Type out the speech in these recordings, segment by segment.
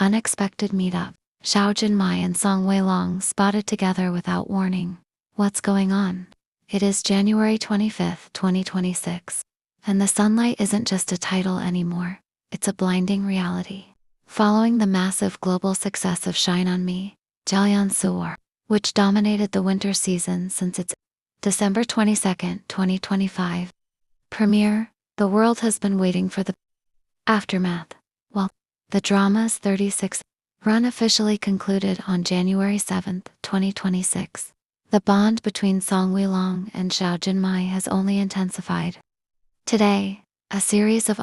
Unexpected meetup. Zhao Jinmai and WeiLong spotted together without warning. What's going on? It is January 25th, 2026. And the sunlight isn't just a title anymore. It's a blinding reality. Following the massive global success of Shine On Me, Jiansuo, which dominated the winter season since its December 22nd, 2025 premiere, the world has been waiting for the aftermath. Well, the drama's 36th run officially concluded on January 7th, 2026. The bond between WeiLong and Zhao Jinmai has only intensified. Today, a series of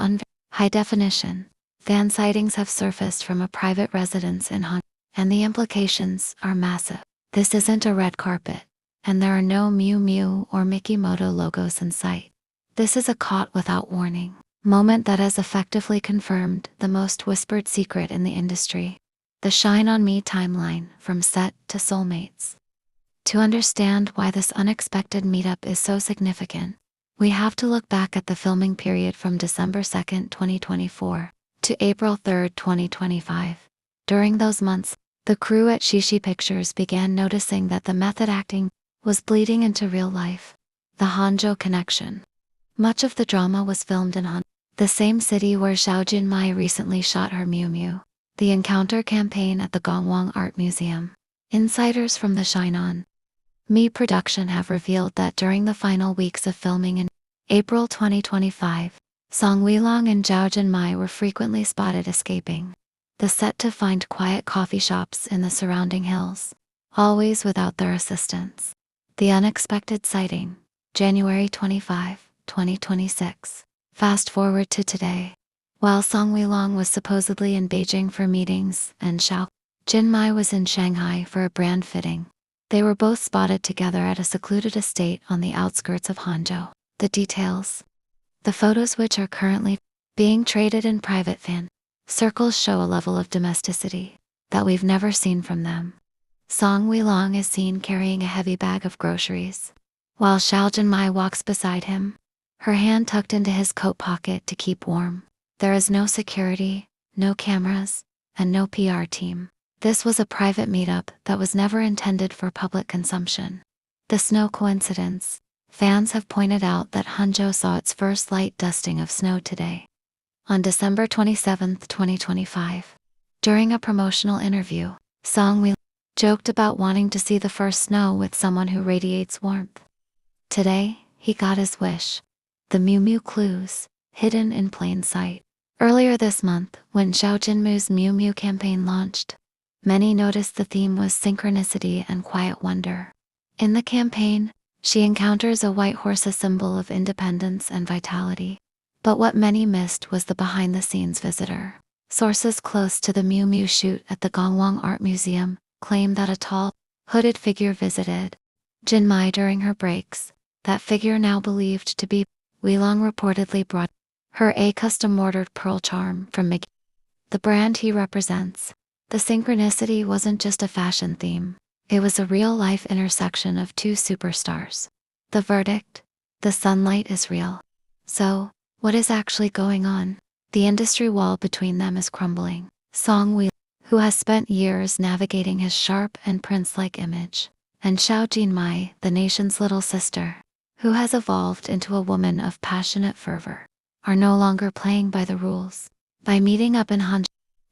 high-definition fan sightings have surfaced from a private residence in Hong Kong, and the implications are massive. This isn't a red carpet, and there are no Miu Miu or Mickey Moto logos in sight. This is a caught without warning moment that has effectively confirmed the most whispered secret in the industry. The Shine On Me timeline from set to soulmates. To understand why this unexpected meetup is so significant, we have to look back at the filming period from December 2nd, 2024 to April 3rd, 2025. During those months, the crew at Shishi Pictures began noticing that the method acting was bleeding into real life. The Hangzhou connection. Much of the drama was filmed in Hangzhou, the same city where Zhao Jinmai recently shot her Miu Miu. The encounter campaign at the Gongwang Art Museum. Insiders from the Shine On Me production have revealed that during the final weeks of filming in April 2025, WeiLong and Zhao Jinmai were frequently spotted escaping the set to find quiet coffee shops in the surrounding hills, always without their assistance. The unexpected sighting, January 25, 2026. Fast forward to today. While WeiLong was supposedly in Beijing for meetings and Zhao Jinmai was in Shanghai for a brand fitting, they were both spotted together at a secluded estate on the outskirts of Hangzhou. The details. The photos, which are currently being traded in private fan circles, show a level of domesticity that we've never seen from them. WeiLong is seen carrying a heavy bag of groceries, while Zhao Jinmai walks beside him, her hand tucked into his coat pocket to keep warm. There is no security, no cameras, and no PR team. This was a private meetup that was never intended for public consumption. This no coincidence. Fans have pointed out that Hangzhou saw its first light dusting of snow today, on December 27, 2025. During a promotional interview, WeiLong joked about wanting to see the first snow with someone who radiates warmth. Today, he got his wish. The Miu Miu clues, hidden in plain sight. Earlier this month, when Zhao Jinmai's Miu Miu campaign launched, many noticed the theme was synchronicity and quiet wonder. In the campaign, she encounters a white horse, a symbol of independence and vitality. But what many missed was the behind-the-scenes visitor. Sources close to the Miu Miu shoot at the Gongwang Art Museum claim that a tall, hooded figure visited Jinmai during her breaks. That figure, now believed to be WeiLong, reportedly brought her a custom-ordered pearl charm from Mickey, the brand he represents. The synchronicity wasn't just a fashion theme. It was a real-life intersection of two superstars. The verdict? The sunlight is real. So, what is actually going on? The industry wall between them is crumbling. WeiLong, who has spent years navigating his sharp and prince-like image, and Zhao Jinmai, the nation's little sister, who has evolved into a woman of passionate fervor, are no longer playing by the rules. By meeting up in Hangzhou,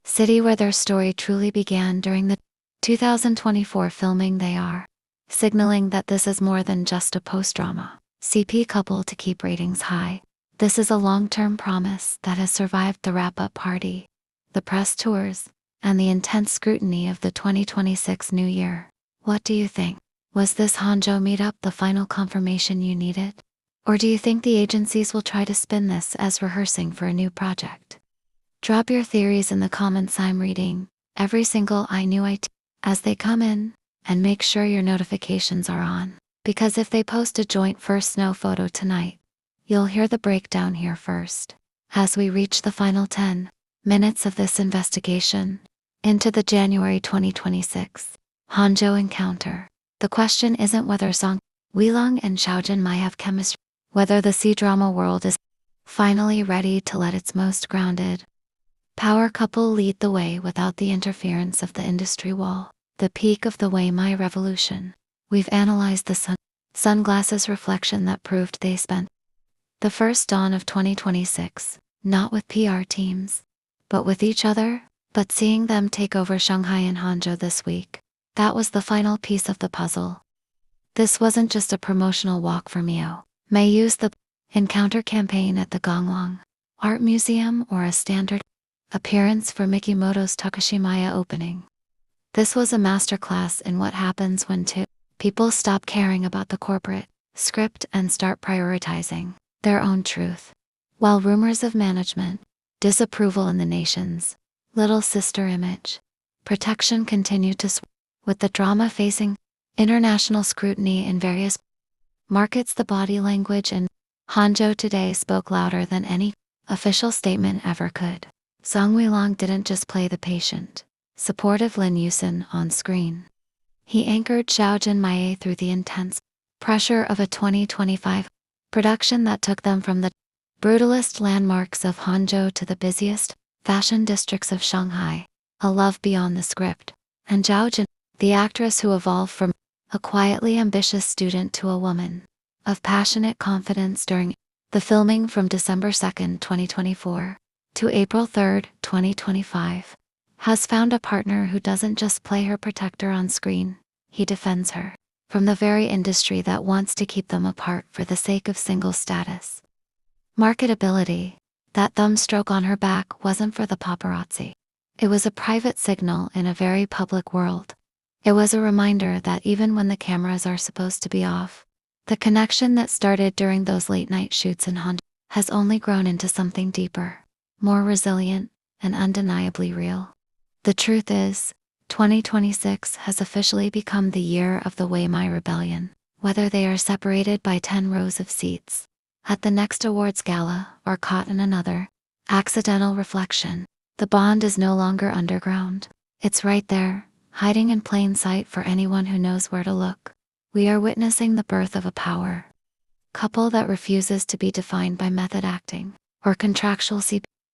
city where their story truly began during the 2024 filming, they are signaling that this is more than just a post-drama CP couple to keep ratings high. This is a long-term promise that has survived the wrap-up party, the press tours, and the intense scrutiny of the 2026 new year. What do you think? Was this Hangzhou meetup the final confirmation you needed? Or do you think the agencies will try to spin this as rehearsing for a new project? Drop your theories in the comments. I'm reading every single I knew IT as they come in, and make sure your notifications are on, because if they post a joint first snow photo tonight, you'll hear the breakdown here first. As we reach the final 10 minutes of this investigation into the January 2026 Hangzhou encounter, the question isn't whether WeiLong and Zhao Jinmai have chemistry, whether the C-drama world is finally ready to let its most grounded, Power couple lead the way without the interference of the industry wall. The peak of the Weimai revolution. We've analyzed the sunglasses reflection that proved they spent the first dawn of 2026, not with PR teams, but with each other. But seeing them take over Shanghai and Hangzhou this week, that was the final piece of the puzzle. This wasn't just a promotional walk for Mio. May use the encounter campaign at the Gonglong Art Museum or a standard appearance for Mikimoto's Takashimaya opening. This was a masterclass in what happens when two people stop caring about the corporate script and start prioritizing their own truth. While rumors of management, disapproval in the nation's little sister image, protection continue to with the drama facing international scrutiny in various markets, the body language in Hangzhou today spoke louder than any official statement ever could. WeiLong didn't just play the patient, supportive Lin Yusin on screen. He anchored Zhao Jinmai through the intense pressure of a 2025 production that took them from the brutalist landmarks of Hangzhou to the busiest fashion districts of Shanghai, a love beyond the script. And Zhao Jin, the actress who evolved from a quietly ambitious student to a woman of passionate confidence during the filming from December 2nd, 2024 to April 3rd, 2025, has found a partner who doesn't just play her protector on screen, he defends her from the very industry that wants to keep them apart for the sake of single status. Marketability. That thumbstroke on her back wasn't for the paparazzi. It was a private signal in a very public world. It was a reminder that even when the cameras are supposed to be off, the connection that started during those late night shoots in Hangzhou has only grown into something deeper, more resilient, and undeniably real. The truth is, 2026 has officially become the year of the Weimai Rebellion. Whether they are separated by 10 rows of seats at the next awards gala or caught in another accidental reflection, the bond is no longer underground. It's right there, hiding in plain sight for anyone who knows where to look. We are witnessing the birth of a power couple that refuses to be defined by method acting or contractual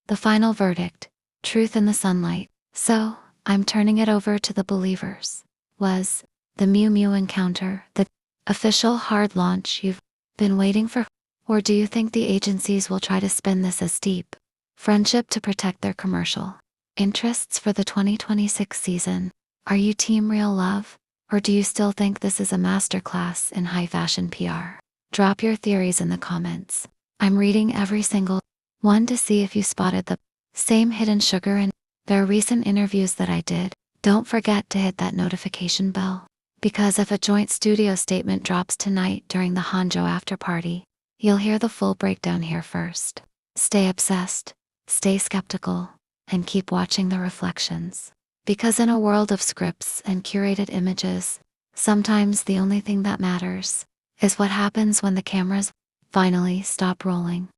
The final verdict, truth in the sunlight. So, I'm turning it over to the believers. Was the Miu Miu encounter the official hard launch you've been waiting for? Or do you think the agencies will try to spin this as deep friendship to protect their commercial interests for the 2026 season? Are you team real love? Or do you still think this is a masterclass in high fashion PR? Drop your theories in the comments. I'm reading every single one to see if you spotted the same hidden sugar in their recent interviews that I did. Don't forget to hit that notification bell, because if a joint studio statement drops tonight during the Hangzhou after party, you'll hear the full breakdown here first. Stay obsessed, stay skeptical, and keep watching the reflections. Because in a world of scripts and curated images, sometimes the only thing that matters is what happens when the cameras finally stop rolling.